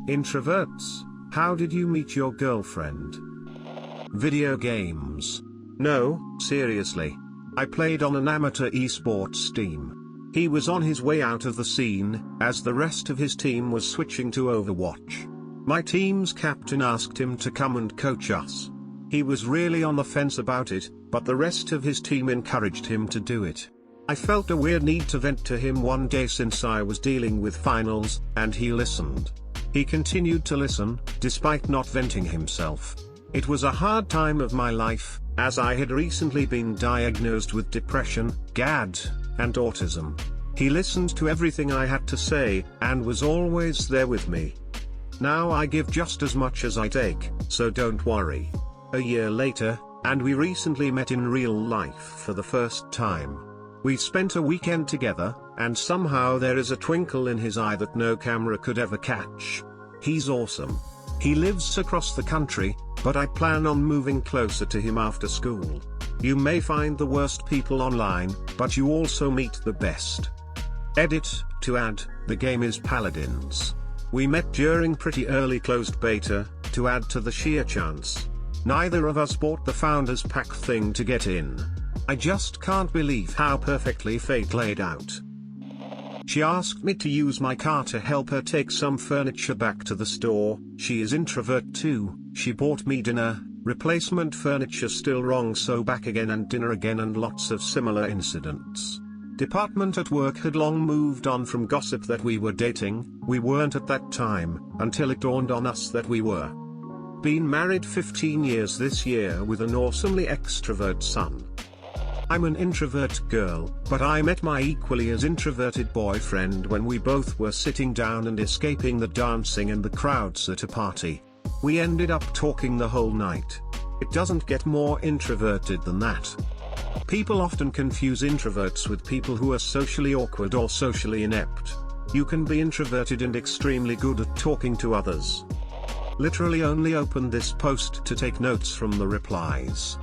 Introverts, how did you meet your girlfriend? Video games. No, seriously. I played on an amateur esports team. He was on his way out of the scene, as the rest of his team was switching to Overwatch. My team's captain asked him to come and coach us. He was really on the fence about it, but the rest of his team encouraged him to do it. I felt a weird need to vent to him one day since I was dealing with finals, and he listened. He continued to listen, despite not venting himself. It was a hard time of my life, as I had recently been diagnosed with depression, GAD, and autism. He listened to everything I had to say, and was always there with me. Now I give just as much as I take, so don't worry. A year later, and we recently met in real life for the first time. We spent a weekend together, and somehow there is a twinkle in his eye that no camera could ever catch. He's awesome. He lives across the country, but I plan on moving closer to him after school. You may find the worst people online, but you also meet the best. Edit, to add, the game is Paladins. We met during pretty early closed beta, to add to the sheer chance. Neither of us bought the Founders Pack thing to get in. I just can't believe how perfectly fate laid out. She asked me to use my car to help her take some furniture back to the store. She is introvert too. She bought me dinner, replacement furniture still wrong, so back again and dinner again, and lots of similar incidents. Department at work had long moved on from gossip that we were dating. We weren't at that time, until it dawned on us that we were. Been married 15 years this year with an awesomely extrovert son. I'm an introvert girl, but I met my equally as introverted boyfriend when we both were sitting down and escaping the dancing and the crowds at a party. We ended up talking the whole night. It doesn't get more introverted than that. People often confuse introverts with people who are socially awkward or socially inept. You can be introverted and extremely good at talking to others. Literally only opened this post to take notes from the replies.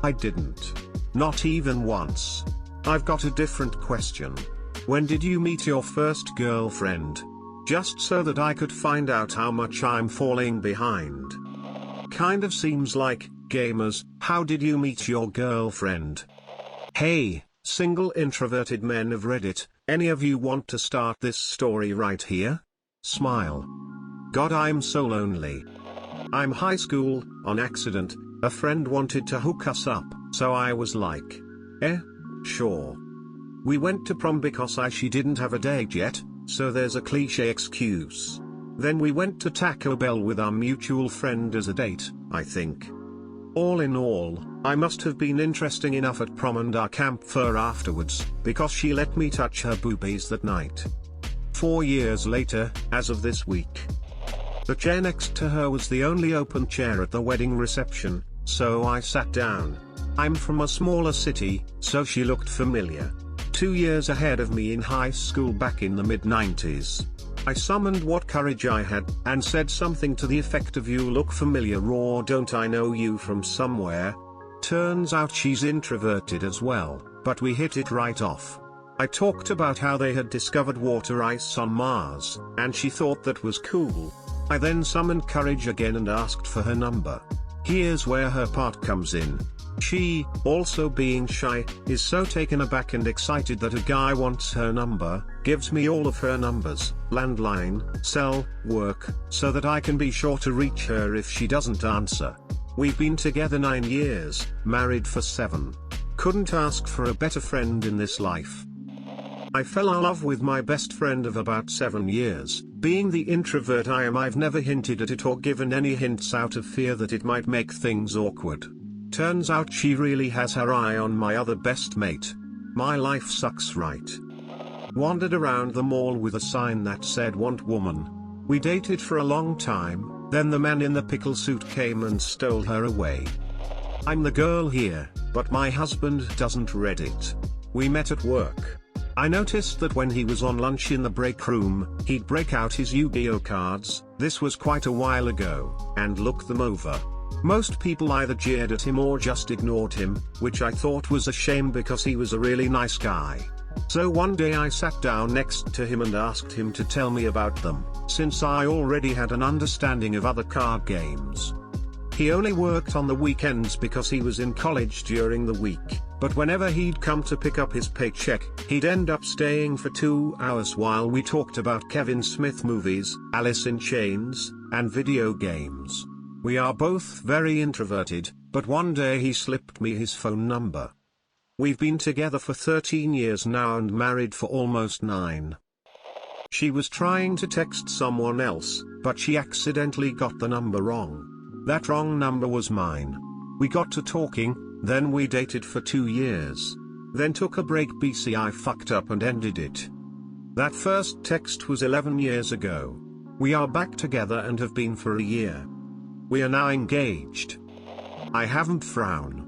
I didn't. Not even once. I've got a different question. When did you meet your first girlfriend? Just so that I could find out how much I'm falling behind. Kind of seems like, gamers, how did you meet your girlfriend? Hey, single introverted men of Reddit, any of you want to start this story right here? Smile. God, I'm so lonely. I'm high school, on accident. A friend wanted to hook us up, so I was like, sure. We went to prom because she didn't have a date yet, so there's a cliche excuse. Then we went to Taco Bell with our mutual friend as a date, I think. All in all, I must have been interesting enough at prom and our campfire afterwards, because she let me touch her boobies that night. 4 years later, as of this week. The chair next to her was the only open chair at the wedding reception, so I sat down. I'm from a smaller city, so she looked familiar. 2 years ahead of me in high school back in the mid-90s. I summoned what courage I had, and said something to the effect of, "You look familiar," or "Don't I know you from somewhere?" Turns out she's introverted as well, but we hit it right off. I talked about how they had discovered water ice on Mars, and she thought that was cool. I then summoned courage again and asked for her number. Here's where her part comes in. She, also being shy, is so taken aback and excited that a guy wants her number, gives me all of her numbers, landline, cell, work, so that I can be sure to reach her if she doesn't answer. We've been together 9 years, married for 7. Couldn't ask for a better friend in this life. I fell in love with my best friend of about 7 years. Being the introvert I am, I've never hinted at it or given any hints out of fear that it might make things awkward. Turns out she really has her eye on my other best mate. My life sucks, right? Wandered around the mall with a sign that said "Want Woman." We dated for a long time, then the man in the pickle suit came and stole her away. I'm the girl here, but my husband doesn't read it. We met at work. I noticed that when he was on lunch in the break room, he'd break out his Yu-Gi-Oh cards, this was quite a while ago, and look them over. Most people either jeered at him or just ignored him, which I thought was a shame because he was a really nice guy. So one day I sat down next to him and asked him to tell me about them, since I already had an understanding of other card games. He only worked on the weekends because he was in college during the week, but whenever he'd come to pick up his paycheck, he'd end up staying for 2 hours while we talked about Kevin Smith movies, Alice in Chains, and video games. We are both very introverted, but one day he slipped me his phone number. We've been together for 13 years now and married for almost 9. She was trying to text someone else, but she accidentally got the number wrong. That wrong number was mine. We got to talking, then we dated for 2 years. Then took a break because I fucked up and ended it. That first text was 11 years ago. We are back together and have been for a year. We are now engaged. I haven't frown.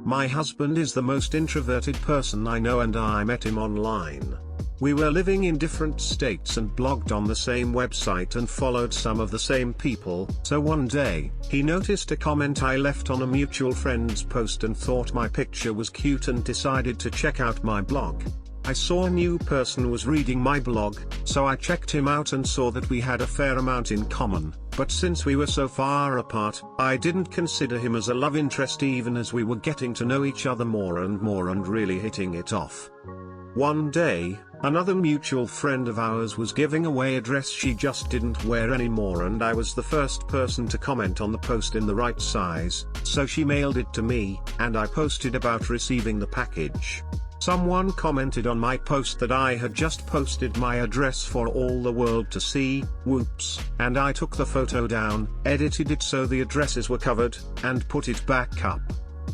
My husband is the most introverted person I know and I met him online. We were living in different states and blogged on the same website and followed some of the same people, so one day, he noticed a comment I left on a mutual friend's post and thought my picture was cute and decided to check out my blog. I saw a new person was reading my blog, so I checked him out and saw that we had a fair amount in common, but since we were so far apart, I didn't consider him as a love interest even as we were getting to know each other more and really hitting it off. One day, another mutual friend of ours was giving away a dress she just didn't wear anymore and I was the first person to comment on the post in the right size, so she mailed it to me, and I posted about receiving the package. Someone commented on my post that I had just posted my address for all the world to see, whoops, and I took the photo down, edited it so the addresses were covered, and put it back up.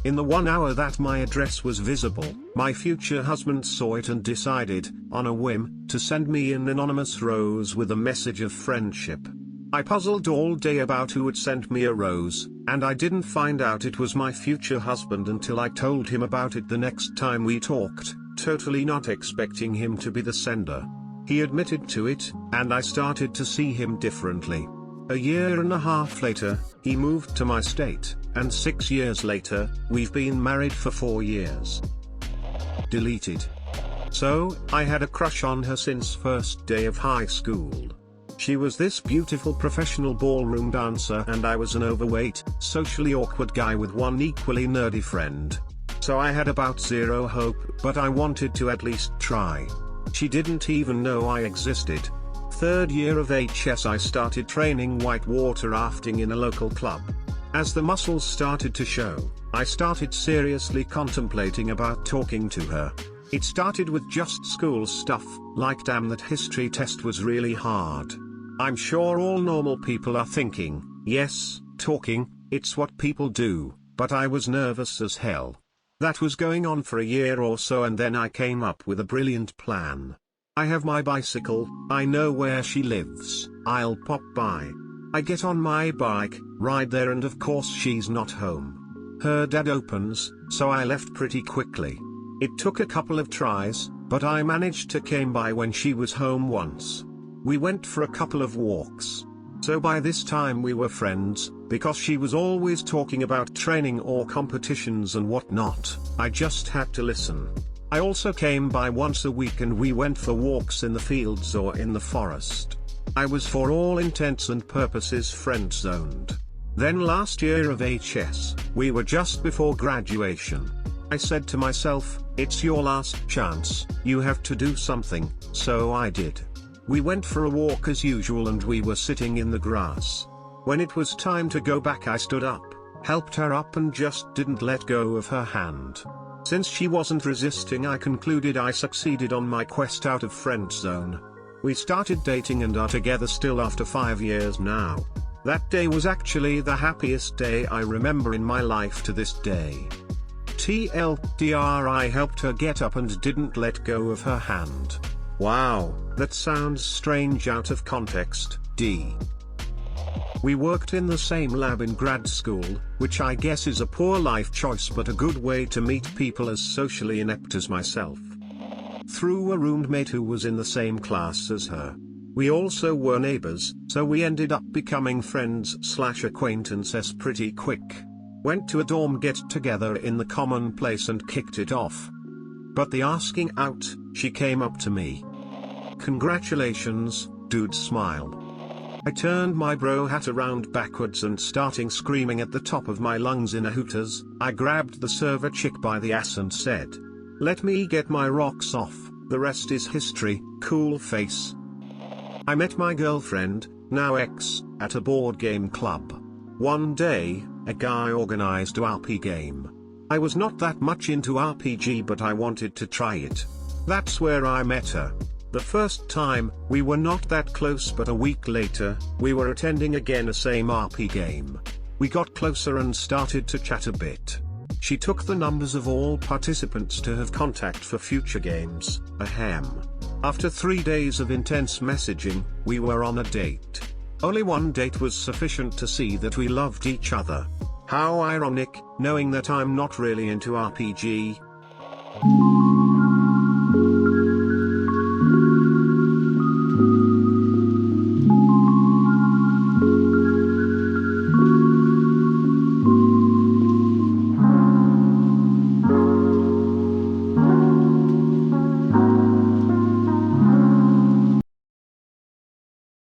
In the 1 hour that my address was visible, my future husband saw it and decided, on a whim, to send me an anonymous rose with a message of friendship. I puzzled all day about who had sent me a rose, and I didn't find out it was my future husband until I told him about it the next time we talked, totally not expecting him to be the sender. He admitted to it, and I started to see him differently. A year and a half later, he moved to my state, and 6 years later, we've been married for 4 years. Deleted. So, I had a crush on her since first day of high school. She was this beautiful professional ballroom dancer and I was an overweight, socially awkward guy with one equally nerdy friend. So I had about zero hope, but I wanted to at least try. She didn't even know I existed. 3rd year of HS I started training whitewater rafting in a local club. As the muscles started to show, I started seriously contemplating about talking to her. It started with just school stuff, like damn that history test was really hard. I'm sure all normal people are thinking, yes, talking, it's what people do, but I was nervous as hell. That was going on for a year or so and then I came up with a brilliant plan. I have my bicycle, I know where she lives, I'll pop by. I get on my bike, ride there and of course she's not home. Her dad opens, so I left pretty quickly. It took a couple of tries, but I managed to came by when she was home once. We went for a couple of walks. So by this time we were friends, because she was always talking about training or competitions and whatnot. I just had to listen. I also came by once a week and we went for walks in the fields or in the forest. I was for all intents and purposes friend-zoned. Then last year of HS, we were just before graduation. I said to myself, it's your last chance, you have to do something, so I did. We went for a walk as usual and we were sitting in the grass. When it was time to go back I stood up, helped her up and just didn't let go of her hand. Since she wasn't resisting I concluded I succeeded on my quest out of friend zone. We started dating and are together still after 5 years now. That day was actually the happiest day I remember in my life to this day. TLDR I helped her get up and didn't let go of her hand. Wow, that sounds strange out of context, D. We worked in the same lab in grad school, which I guess is a poor life choice but a good way to meet people as socially inept as myself. Through a roommate who was in the same class as her. We also were neighbors, so we ended up becoming friends/acquaintances pretty quick. Went to a dorm get-together in the common place and kicked it off. But the asking out, she came up to me. "Congratulations, dude," smile. I turned my bro hat around backwards and starting screaming at the top of my lungs in a hooters, I grabbed the server chick by the ass and said, "Let me get my rocks off, the rest is history, cool face." I met my girlfriend, now ex, at a board game club. One day, a guy organized a RP game. I was not that much into RPG but I wanted to try it. That's where I met her. The first time, we were not that close but a week later, we were attending again a same RP game. We got closer and started to chat a bit. She took the numbers of all participants to have contact for future games, ahem. After 3 days of intense messaging, we were on a date. Only one date was sufficient to see that we loved each other. How ironic, knowing that I'm not really into RPG.